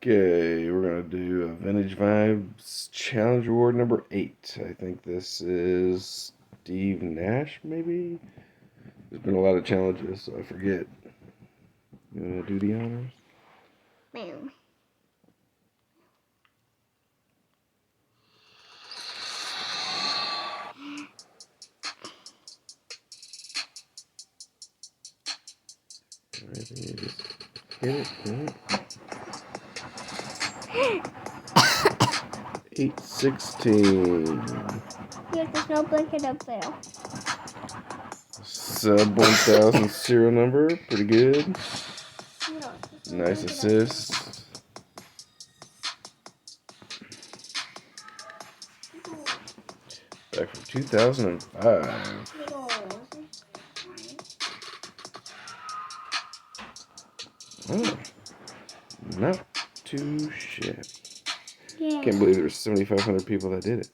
Okay, we're gonna do a Vintage Vibes Challenge Award number 8. I think this is Steve Nash, maybe? There's been a lot of challenges, so I forget. You wanna do the honors? Bam. Alright, then you just hit it. 816. Yeah, there's no blanket up there. Sub 1000 serial number, pretty good. No, Nice assist. Back from 2005. Oh, not too shabby. Yeah. Can't believe there were 7,500 people that did it.